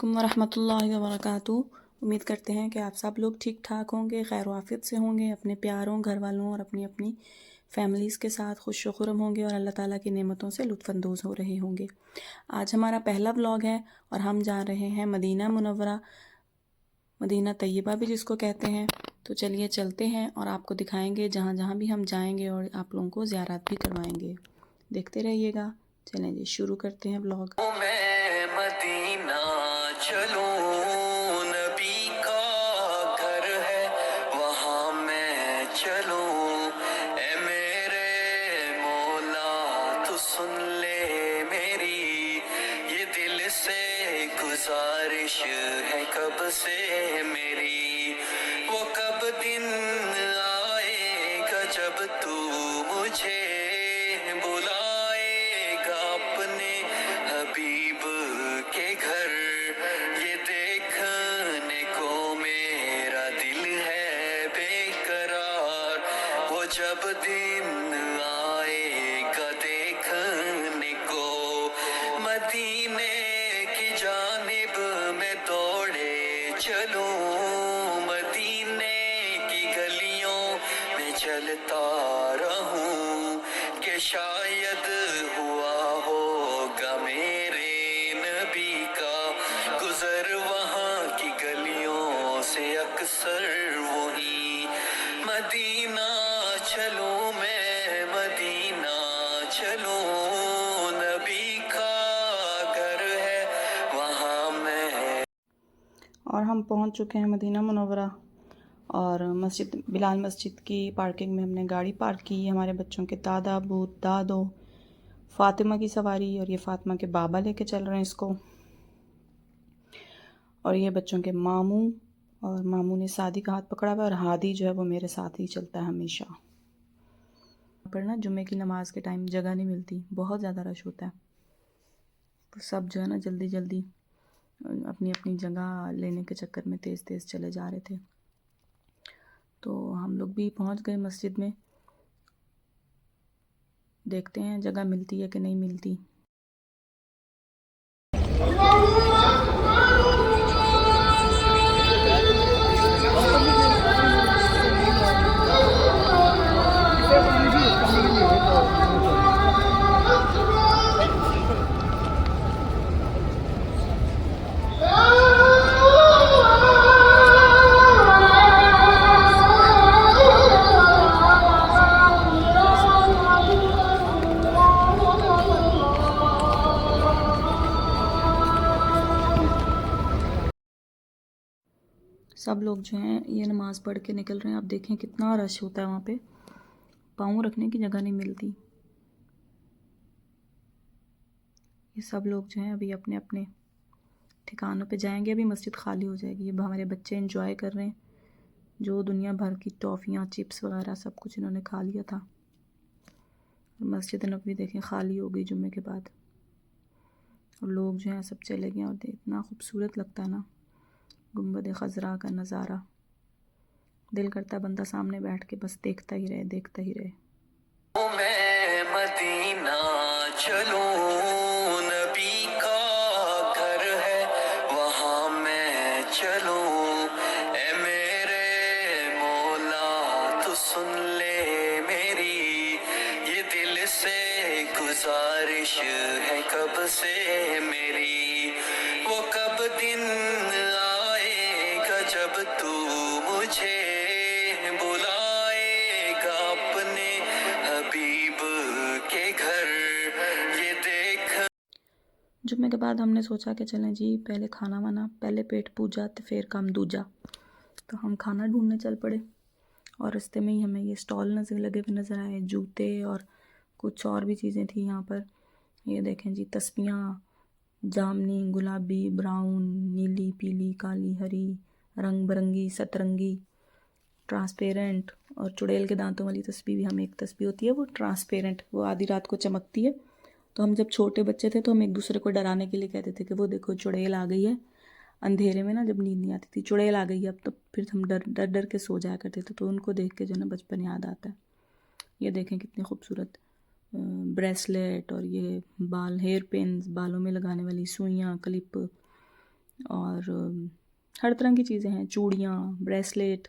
علیکم ورحمۃ اللہ وبرکاتہ۔ امید کرتے ہیں کہ آپ سب لوگ ٹھیک ٹھاک ہوں گے، خیر و عافیت سے ہوں گے، اپنے پیاروں، گھر والوں اور اپنی اپنی فیملیز کے ساتھ خوش و خرم ہوں گے اور اللہ تعالیٰ کی نعمتوں سے لطف اندوز ہو رہے ہوں گے۔ آج ہمارا پہلا ولاگ ہے اور ہم جا رہے ہیں مدینہ منورہ، مدینہ طیبہ بھی جس کو کہتے ہیں۔ تو چلیے چلتے ہیں اور آپ کو دکھائیں گے جہاں جہاں بھی ہم جائیں گے اور آپ لوگوں کو زیارات بھی کروائیں گے۔ دیکھتے رہیے گا۔ چلیں جی شروع کرتے ہیں ولاگ۔ میں مدینہ چلوں، نبی کا گھر ہے وہاں میں چلوں، اے میرے مولا تو سن لے میری، یہ دل سے گزارش ہے کب سے میری، وہ کب دن آئے گا جب تو مجھے بلائے گا اپنے حبیب کے گھر، یہ دیکھنے کو میرا دل ہے بے قرار، وہ جب دن آئے گا دیکھنے کو، مدینے کی جانب میں دوڑے چلوں، مدینے کی گلیوں میں چلتا رہوں، کہ شاید ہوا ہوگا میرے نبی کا گزر وہاں کی گلیوں سے اکثر وہی، مدینہ چلوں میں مدینہ چلوں، نبی کا گھر ہے وہاں میں۔ اور ہم پہنچ چکے ہیں مدینہ منورہ، اور مسجد بلال مسجد کی پارکنگ میں ہم نے گاڑی پارک کی۔ ہمارے بچوں کے دادا ابو دادو، فاطمہ کی سواری، اور یہ فاطمہ کے بابا لے کے چل رہے ہیں اس کو، اور یہ بچوں کے ماموں، اور ماموں نے سعدی کا ہاتھ پکڑا ہوا ہے، اور ہادی جو ہے وہ میرے ساتھ ہی چلتا ہے ہمیشہ۔ پر نا جمعے کی نماز کے ٹائم جگہ نہیں ملتی، بہت زیادہ رش ہوتا ہے، تو سب جو ہے نا جلدی جلدی اپنی اپنی جگہ لینے کے چکر میں تیز تیز چلے جا رہے تھے۔ تو ہم لوگ بھی پہنچ گئے مسجد میں، دیکھتے ہیں جگہ ملتی ہے کہ نہیں ملتی۔ سب لوگ جو ہیں یہ نماز پڑھ کے نکل رہے ہیں۔ آپ دیکھیں کتنا رش ہوتا ہے وہاں پہ، پاؤں رکھنے کی جگہ نہیں ملتی۔ یہ سب لوگ جو ہیں ابھی اپنے اپنے ٹھکانوں پہ جائیں گے، ابھی مسجد خالی ہو جائے گی۔ یہ ہمارے بچے انجوائے کر رہے ہیں، جو دنیا بھر کی ٹافیاں چپس وغیرہ سب کچھ انہوں نے کھا لیا تھا۔ مسجد نبوی دیکھیں خالی ہو گئی جمعے کے بعد، اور لوگ جو ہیں سب چلے گئے، اور اتنا خوبصورت لگتا ہے نا گنبد خضرا کا نظارہ، دل کرتا ہے بندہ سامنے بیٹھ کے بس دیکھتا ہی رہے دیکھتا ہی رہے۔ میں مدینہ چلوں، نبی کا گھر ہے وہاں میں چلوں، اے میرے مولا تو سن لے میری، یہ دل سے گزارش ہے کب سے میری، وہ کب دن آئے گا جب تو مجھے بلائے گا اپنے حبیب کے گھر، یہ دیکھ۔ جمعے کے بعد ہم نے سوچا کہ چلیں جی پہلے کھانا وانا، پہلے پیٹ پوجا تو پھر کام دوجا، تو ہم کھانا ڈھونڈنے چل پڑے، اور رستے میں ہی ہمیں یہ سٹال لگے ہوئے نظر آئے، جوتے اور کچھ اور بھی چیزیں تھیں یہاں پر۔ یہ دیکھیں جی تسبیحاں، جامنی، گلابی، براؤن، نیلی، پیلی، کالی، ہری، رنگ برنگی، سترنگی، ٹرانسپیرنٹ، اور چڑیل کے دانتوں والی تسبیح بھی، ہمیں ایک تسبیح ہوتی ہے وہ ٹرانسپیرنٹ، وہ آدھی رات کو چمکتی ہے، تو ہم جب چھوٹے بچے تھے تو ہم ایک دوسرے کو ڈرانے کے لیے کہتے تھے کہ وہ دیکھو چڑیل آ گئی ہے، اندھیرے میں نا جب نیند نہیں آتی تھی چڑیل آ گئی ہے اب، تو پھر ہم ڈر ڈر کے سو جایا کرتے تھے، تو ان کو دیکھ کے جو نا بچپن یاد آتا ہے۔ یہ دیکھیں کتنی خوبصورت بریسلیٹ، اور یہ بال ہیئر پنز، بالوں میں لگانے والی سوئیاں، کلپ، اور ہر طرح کی چیزیں ہیں، چوڑیاں، بریسلیٹ،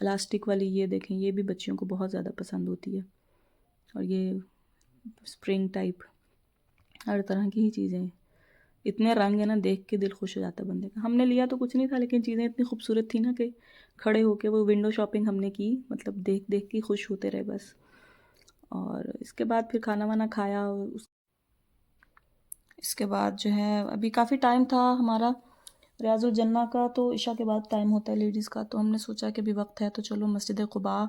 الاسٹک والی، یہ دیکھیں یہ بھی بچیوں کو بہت زیادہ پسند ہوتی ہے، اور یہ اسپرنگ ٹائپ، ہر طرح کی ہی چیزیں ہیں، اتنے رنگ ہیں نا، دیکھ کے دل خوش ہو جاتا ہے بندے کا۔ ہم نے لیا تو کچھ نہیں تھا، لیکن چیزیں اتنی خوبصورت تھی نا کہ کھڑے ہو کے وہ ونڈو شاپنگ ہم نے کی، مطلب دیکھ دیکھ کے خوش ہوتے رہے بس۔ اور اس کے بعد پھر کھانا وانا کھایا، اس کے بعد جو ہے ابھی کافی ٹائم تھا ہمارا ریاض الجنہ کا، تو عشاء کے بعد ٹائم ہوتا ہے لیڈیز کا، تو ہم نے سوچا کہ ابھی وقت ہے تو چلو مسجد قباء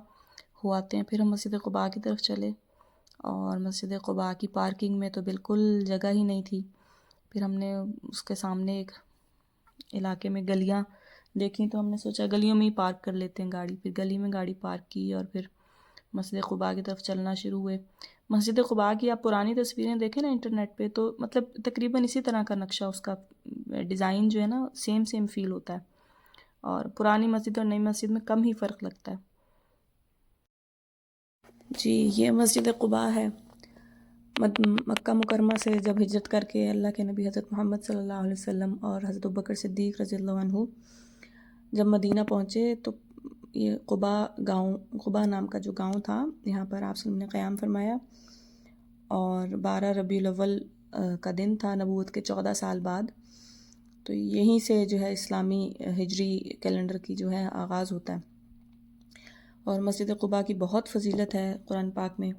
ہو آتے ہیں۔ پھر ہم مسجد قباء کی طرف چلے، اور مسجد قباء کی پارکنگ میں تو بالکل جگہ ہی نہیں تھی۔ پھر ہم نے اس کے سامنے ایک علاقے میں گلیاں دیکھیں، تو ہم نے سوچا گلیوں میں ہی پارک کر لیتے ہیں گاڑی، پھر گلی میں گاڑی پارک کی، اور پھر مسجد قباء کی طرف چلنا شروع ہوئے۔ مسجد قباء کی آپ پرانی تصویریں دیکھیں نا انٹرنیٹ پہ، تو مطلب تقریباً اسی طرح کا نقشہ، اس کا ڈیزائن جو ہے نا سیم فیل ہوتا ہے، اور پرانی مسجد اور نئی مسجد میں کم ہی فرق لگتا ہے۔ جی یہ مسجد قباء ہے، مکہ مکرمہ سے جب ہجرت کر کے اللہ کے نبی حضرت محمد صلی اللہ علیہ وسلم اور حضرت ابوبکر صدیق رضی اللہ عنہ جب مدینہ پہنچے، تو یہ قباء گاؤں، قباء نام کا جو گاؤں تھا، یہاں پر آپ صلی اللہ علیہ وسلم نے قیام فرمایا، اور 12 ربیع الاول کا دن تھا نبوت کے 14 سال بعد، تو یہیں سے جو ہے اسلامی ہجری کیلنڈر کی جو ہے آغاز ہوتا ہے۔ اور مسجد قباء کی بہت فضیلت ہے قرآن پاک میں،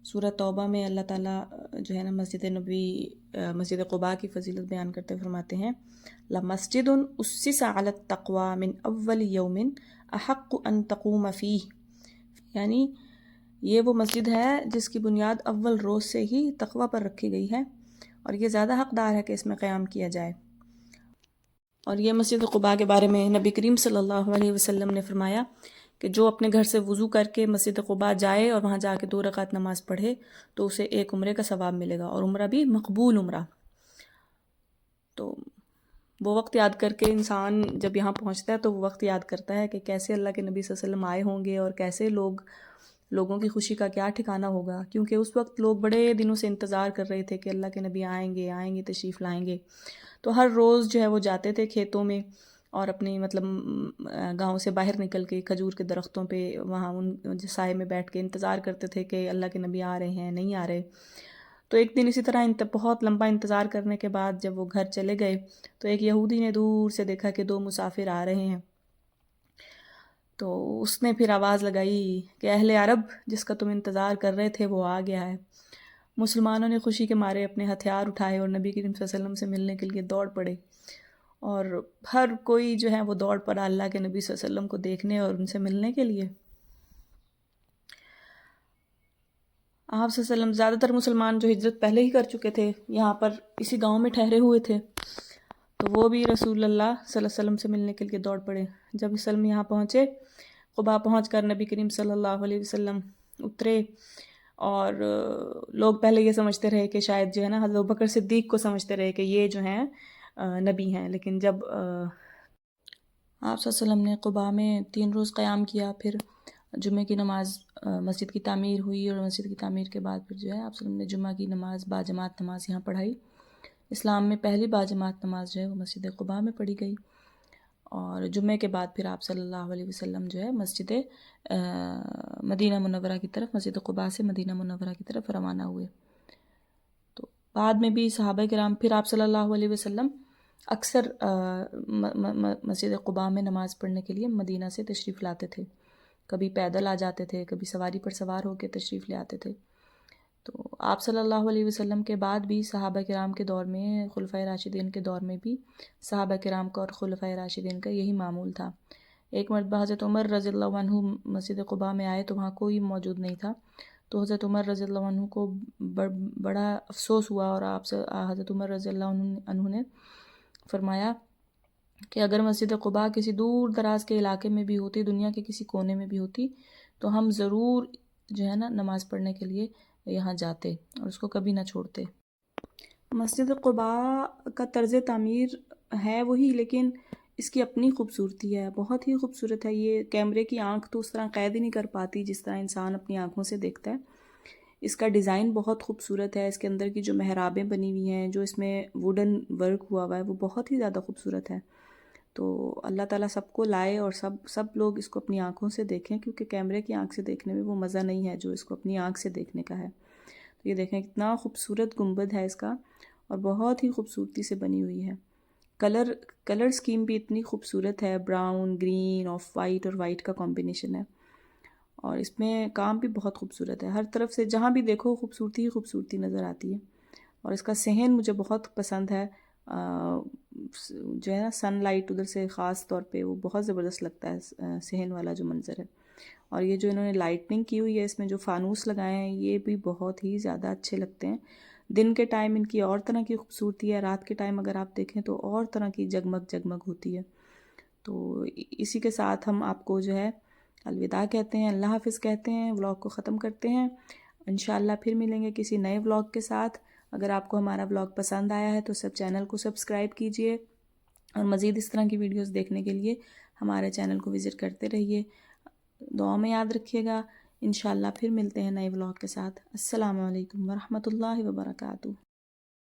سورہ توبہ میں اللہ تعالیٰ جو ہے نا مسجد قباء کی فضیلت بیان کرتے فرماتے ہیں، لَمَسْجِدٌ أُسِّسَ عَلَى التَّقْوَى مِنْ أَوَّلِ يَوْمٍ أَحَقُّ أَن تَقُومَ فِيهِ، یعنی یہ وہ مسجد ہے جس کی بنیاد اول روز سے ہی تقوی پر رکھی گئی ہے، اور یہ زیادہ حقدار ہے کہ اس میں قیام کیا جائے۔ اور یہ مسجد قباء کے بارے میں نبی کریم صلی اللہ علیہ وسلم نے فرمایا کہ جو اپنے گھر سے وضو کر کے مسجد قباء جائے اور وہاں جا کے 2 رکعت نماز پڑھے تو اسے 1 عمرے کا ثواب ملے گا، اور عمرہ بھی مقبول عمرہ۔ تو وہ وقت یاد کر کے انسان جب یہاں پہنچتا ہے تو وہ وقت یاد کرتا ہے کہ کیسے اللہ کے نبی صلی اللہ علیہ وسلم آئے ہوں گے، اور کیسے لوگوں کی خوشی کا کیا ٹھکانہ ہوگا، کیونکہ اس وقت لوگ بڑے دنوں سے انتظار کر رہے تھے کہ اللہ کے نبی آئیں گے تشریف لائیں گے، تو ہر روز جو ہے وہ جاتے تھے کھیتوں میں، اور اپنی مطلب گاؤں سے باہر نکل کے کھجور کے درختوں پہ وہاں ان سائے میں بیٹھ کے انتظار کرتے تھے کہ اللہ کے نبی آ رہے ہیں نہیں آ رہے۔ تو ایک دن اسی طرح بہت لمبا انتظار کرنے کے بعد جب وہ گھر چلے گئے تو ایک یہودی نے دور سے دیکھا کہ 2 مسافر آ رہے ہیں، تو اس نے پھر آواز لگائی کہ اہل عرب، جس کا تم انتظار کر رہے تھے وہ آ گیا ہے۔ مسلمانوں نے خوشی کے مارے اپنے ہتھیار اٹھائے اور نبی کریم صلی اللہ علیہ وسلم سے ملنے کے لیے دوڑ پڑے، اور ہر کوئی جو ہے وہ دوڑ پڑا اللہ کے نبی صلی اللہ علیہ وسلم کو دیکھنے اور ان سے ملنے کے لیے۔ آپ صلی اللہ علیہ وسلم، زیادہ تر مسلمان جو ہجرت پہلے ہی کر چکے تھے یہاں پر اسی گاؤں میں ٹھہرے ہوئے تھے، تو وہ بھی رسول اللہ صلی اللہ علیہ وسلم سے ملنے کے لیے دوڑ پڑے۔ جب وسلم یہاں پہنچے، قباء پہنچ کر نبی کریم صلی اللہ علیہ وسلم اترے، اور لوگ پہلے یہ سمجھتے رہے کہ شاید جو ہے نا حضرت ابوبکر صدیق کو سمجھتے رہے کہ یہ جو ہیں نبی ہیں، لیکن جب آپ صلی اللہ علیہ وسلم نے قباء میں 3 روز قیام کیا، پھر جمعہ کی نماز مسجد کی تعمیر ہوئی، اور مسجد کی تعمیر کے بعد پھر جو ہے آپ صلی اللہ علیہ وسلم نے جمعہ کی نماز باجماعت نماز یہاں پڑھائی۔ اسلام میں پہلی باجماعت نماز جو ہے وہ مسجد قباء میں پڑھی گئی، اور جمعے کے بعد پھر آپ صلی اللہ علیہ وسلم جو ہے مسجد مدینہ منورہ کی طرف، مسجد قباء سے مدینہ منورہ کی طرف روانہ ہوئے۔ تو بعد میں بھی صحابہ کرام، پھر آپ صلی اللہ علیہ وسلم اکثر مسجد قباء میں نماز پڑھنے کے لیے مدینہ سے تشریف لاتے تھے، کبھی پیدل آ جاتے تھے، کبھی سواری پر سوار ہو کے تشریف لے آتے تھے۔ تو آپ صلی اللہ علیہ وسلم کے بعد بھی صحابہ کرام کے دور میں، خلفائے راشدین کے دور میں بھی صحابہ کرام کا اور خلفائے راشدین کا یہی معمول تھا۔ ایک مرتبہ حضرت عمر رضی اللہ عنہ مسجد قباء میں آئے تو وہاں کوئی موجود نہیں تھا، تو حضرت عمر رضی اللہ عنہ کو بڑا افسوس ہوا، اور حضرت عمر رضی اللہ عنہ نے فرمایا کہ اگر مسجد قباء کسی دور دراز کے علاقے میں بھی ہوتی، دنیا کے کسی کونے میں بھی ہوتی، تو ہم ضرور جو ہے نا نماز پڑھنے کے لیے یہاں جاتے اور اس کو کبھی نہ چھوڑتے۔ مسجد قباء کا طرز تعمیر ہے وہی، لیکن اس کی اپنی خوبصورتی ہے، بہت ہی خوبصورت ہے۔ یہ کیمرے کی آنکھ تو اس طرح قید ہی نہیں کر پاتی جس طرح انسان اپنی آنکھوں سے دیکھتا ہے۔ اس کا ڈیزائن بہت خوبصورت ہے، اس کے اندر کی جو محرابیں بنی ہوئی ہیں، جو اس میں ووڈن ورک ہوا ہوا ہے، وہ بہت ہی زیادہ خوبصورت ہے۔ تو اللہ تعالیٰ سب کو لائے اور سب لوگ اس کو اپنی آنکھوں سے دیکھیں، کیونکہ کیمرے کی آنکھ سے دیکھنے میں وہ مزہ نہیں ہے جو اس کو اپنی آنکھ سے دیکھنے کا ہے۔ تو یہ دیکھیں کتنا خوبصورت گنبد ہے اس کا، اور بہت ہی خوبصورتی سے بنی ہوئی ہے۔ کلر سکیم بھی اتنی خوبصورت ہے، براؤن، گرین، آف وائٹ اور وائٹ کا کمبینیشن ہے، اور اس میں کام بھی بہت خوبصورت ہے۔ ہر طرف سے جہاں بھی دیکھو خوبصورتی ہی خوبصورتی نظر آتی ہے، اور اس کا صحن مجھے بہت پسند ہے۔ جو ہے نا سن لائٹ ادھر سے خاص طور پہ وہ بہت زبردست لگتا ہے، صحن والا جو منظر ہے۔ اور یہ جو انہوں نے لائٹنگ کی ہوئی ہے، اس میں جو فانوس لگائے ہیں، یہ بھی بہت ہی زیادہ اچھے لگتے ہیں۔ دن کے ٹائم ان کی اور طرح کی خوبصورتی ہے، رات کے ٹائم اگر آپ دیکھیں تو اور طرح کی جگمگ جگمگ ہوتی ہے۔ تو اسی کے ساتھ ہم آپ کو جو ہے الوداع کہتے ہیں، اللہ حافظ کہتے ہیں، ولاگ کو ختم کرتے ہیں۔ انشاءاللہ پھر ملیں گے کسی نئے ولاگ کے ساتھ۔ اگر آپ کو ہمارا ولاگ پسند آیا ہے تو سب چینل کو سبسکرائب کیجئے، اور مزید اس طرح کی ویڈیوز دیکھنے کے لیے ہمارے چینل کو وزٹ کرتے رہیے۔ دعا میں یاد رکھیے گا۔ انشاءاللہ پھر ملتے ہیں نئے ولاگ کے ساتھ۔ السلام علیکم ورحمۃ اللہ وبرکاتہ۔